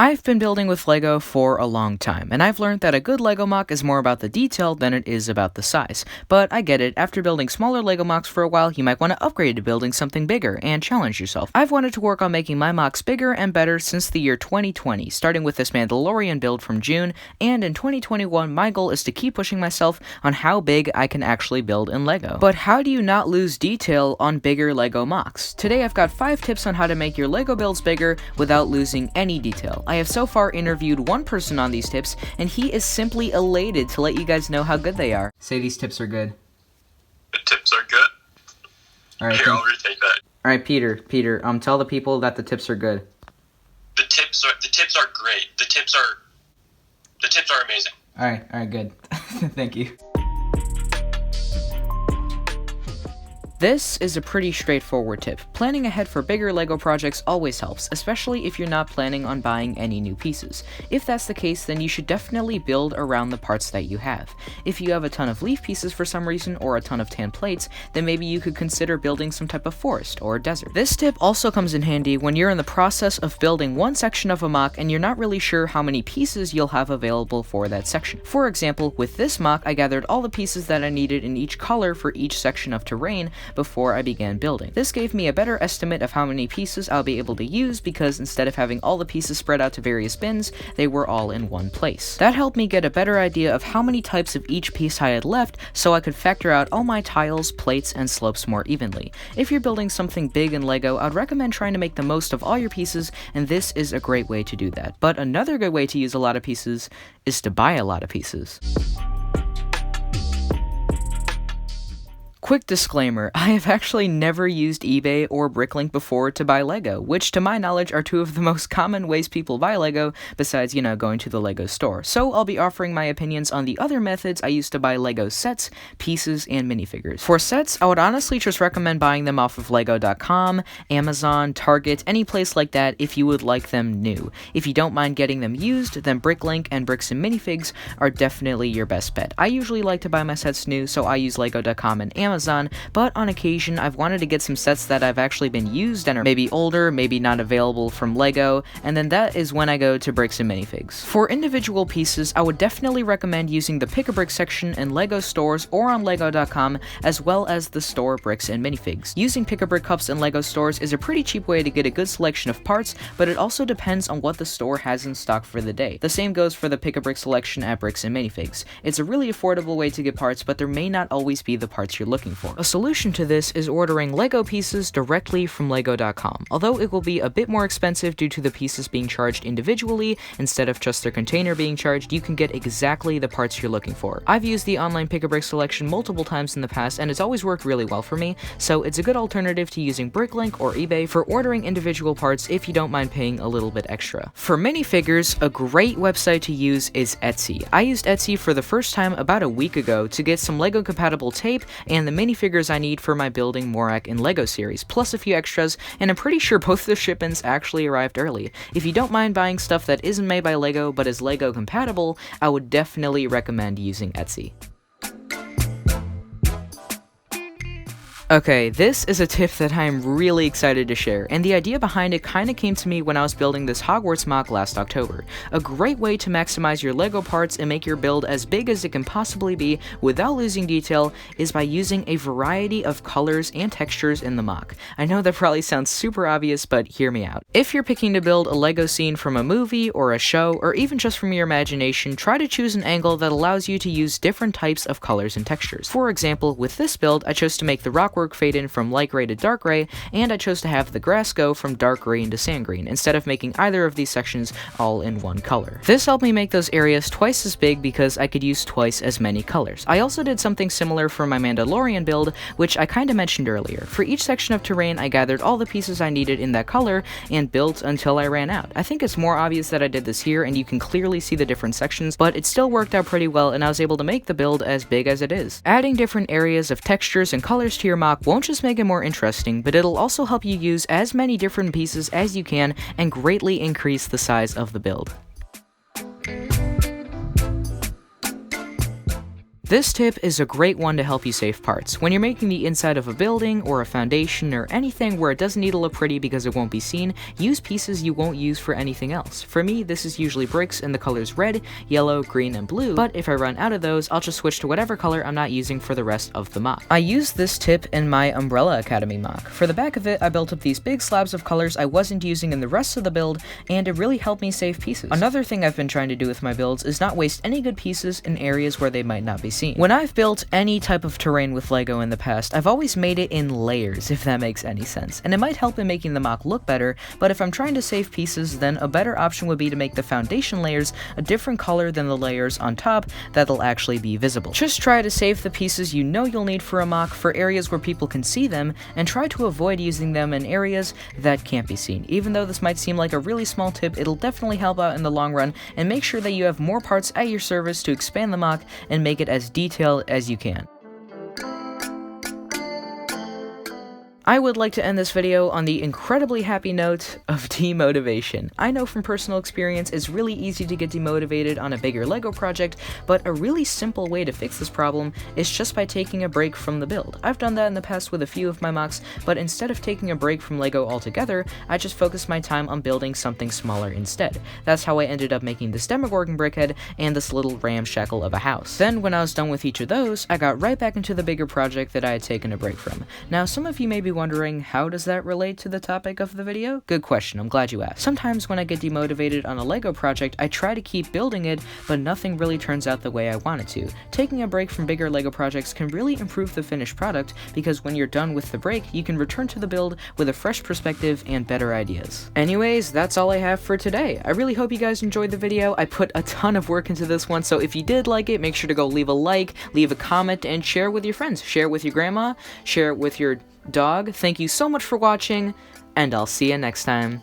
I've been building with LEGO for a long time, and I've learned that a good LEGO MOC is more about the detail than it is about the size. But I get it, after building smaller LEGO MOCs for a while, you might want to upgrade to building something bigger and challenge yourself. I've wanted to work on making my MOCs bigger and better since the year 2020, starting with this Mandalorian build from June, and in 2021 my goal is to keep pushing myself on how big I can actually build in LEGO. But how do you not lose detail on bigger LEGO MOCs? Today I've got 5 tips on how to make your LEGO builds bigger without losing any detail. I have so far interviewed one person on these tips, and he is simply elated to let you guys know how good they are. Say these tips are good. The tips are good? Alright, Here, I'll retake that. Alright, Peter, tell the people that the tips are good. The tips are great. The tips are amazing. Alright, good. Thank you. This is a pretty straightforward tip. Planning ahead for bigger LEGO projects always helps, especially if you're not planning on buying any new pieces. If that's the case, then you should definitely build around the parts that you have. If you have a ton of leaf pieces for some reason, or a ton of tan plates, then maybe you could consider building some type of forest or desert. This tip also comes in handy when you're in the process of building one section of a MOC and you're not really sure how many pieces you'll have available for that section. For example, with this MOC, I gathered all the pieces that I needed in each color for each section of terrain before I began building. This gave me a better estimate of how many pieces I'll be able to use because instead of having all the pieces spread out to various bins, they were all in one place. That helped me get a better idea of how many types of each piece I had left so I could factor out all my tiles, plates, and slopes more evenly. If you're building something big in LEGO, I'd recommend trying to make the most of all your pieces, and this is a great way to do that. But another good way to use a lot of pieces is to buy a lot of pieces. Quick disclaimer, I have actually never used eBay or Bricklink before to buy LEGO, which to my knowledge are two of the most common ways people buy LEGO, besides, going to the LEGO store. So I'll be offering my opinions on the other methods I use to buy LEGO sets, pieces, and minifigures. For sets, I would honestly just recommend buying them off of Lego.com, Amazon, Target, any place like that if you would like them new. If you don't mind getting them used, then Bricklink and Bricks and Minifigs are definitely your best bet. I usually like to buy my sets new, so I use Lego.com and Amazon, but on occasion I've wanted to get some sets that have actually been used and are maybe older, maybe not available from LEGO, and then that is when I go to Bricks and Minifigs. For individual pieces, I would definitely recommend using the Pick-a-Brick section in LEGO stores or on Lego.com, as well as the store Bricks and Minifigs. Using Pick-a-Brick cups in LEGO stores is a pretty cheap way to get a good selection of parts, but it also depends on what the store has in stock for the day. The same goes for the Pick-a-Brick selection at Bricks and Minifigs. It's a really affordable way to get parts, but there may not always be the parts you're looking for. A solution to this is ordering LEGO pieces directly from Lego.com. Although it will be a bit more expensive due to the pieces being charged individually instead of just their container being charged, you can get exactly the parts you're looking for. I've used the online Pick-a-Brick selection multiple times in the past and it's always worked really well for me, so it's a good alternative to using Bricklink or eBay for ordering individual parts if you don't mind paying a little bit extra. For minifigures, a great website to use is Etsy. I used Etsy for the first time about a week ago to get some LEGO compatible tape and the minifigures I need for my Building Morak in LEGO series, plus a few extras, and I'm pretty sure both the shipments actually arrived early. If you don't mind buying stuff that isn't made by LEGO but is LEGO compatible, I would definitely recommend using Etsy. Okay, this is a tip that I am really excited to share, and the idea behind it kinda came to me when I was building this Hogwarts MOC last October. A great way to maximize your LEGO parts and make your build as big as it can possibly be without losing detail is by using a variety of colors and textures in the MOC. I know that probably sounds super obvious, but hear me out. If you're picking to build a LEGO scene from a movie or a show, or even just from your imagination, try to choose an angle that allows you to use different types of colors and textures. For example, with this build, I chose to make the rockwork fade in from light gray to dark gray, and I chose to have the grass go from dark gray into sand green, instead of making either of these sections all in one color. This helped me make those areas twice as big because I could use twice as many colors. I also did something similar for my Mandalorian build, which I kinda mentioned earlier. For each section of terrain, I gathered all the pieces I needed in that color and built until I ran out. I think it's more obvious that I did this here, and you can clearly see the different sections, but it still worked out pretty well, and I was able to make the build as big as it is. Adding different areas of textures and colors to your MOC won't just make it more interesting, but it'll also help you use as many different pieces as you can and greatly increase the size of the build. This tip is a great one to help you save parts. When you're making the inside of a building or a foundation or anything where it doesn't need to look pretty because it won't be seen, use pieces you won't use for anything else. For me, this is usually bricks in the colors red, yellow, green, and blue, but if I run out of those, I'll just switch to whatever color I'm not using for the rest of the mock. I used this tip in my Umbrella Academy mock. For the back of it, I built up these big slabs of colors I wasn't using in the rest of the build, and it really helped me save pieces. Another thing I've been trying to do with my builds is not waste any good pieces in areas where they might not be seen. When I've built any type of terrain with Lego in the past, I've always made it in layers, if that makes any sense, and it might help in making the mock look better, but if I'm trying to save pieces, then a better option would be to make the foundation layers a different color than the layers on top that'll actually be visible. Just try to save the pieces you know you'll need for a mock for areas where people can see them, and try to avoid using them in areas that can't be seen. Even though this might seem like a really small tip, it'll definitely help out in the long run, and make sure that you have more parts at your service to expand the mock and make it as detailed as you can. I would like to end this video on the incredibly happy note of demotivation. I know from personal experience it's really easy to get demotivated on a bigger Lego project, but a really simple way to fix this problem is just by taking a break from the build. I've done that in the past with a few of my mocks, but instead of taking a break from Lego altogether, I just focused my time on building something smaller instead. That's how I ended up making this Demogorgon brickhead and this little ramshackle of a house. Then when I was done with each of those, I got right back into the bigger project that I had taken a break from. Now some of you may be wondering, how does that relate to the topic of the video? Good question, I'm glad you asked. Sometimes when I get demotivated on a Lego project, I try to keep building it, but nothing really turns out the way I want it to. Taking a break from bigger Lego projects can really improve the finished product, because when you're done with the break, you can return to the build with a fresh perspective and better ideas. Anyways, that's all I have for today. I really hope you guys enjoyed the video. I put a ton of work into this one, so if you did like it, make sure to go leave a like, leave a comment, and share with your friends. Share it with your grandma, share it with your dog. Thank you so much for watching, and I'll see you next time.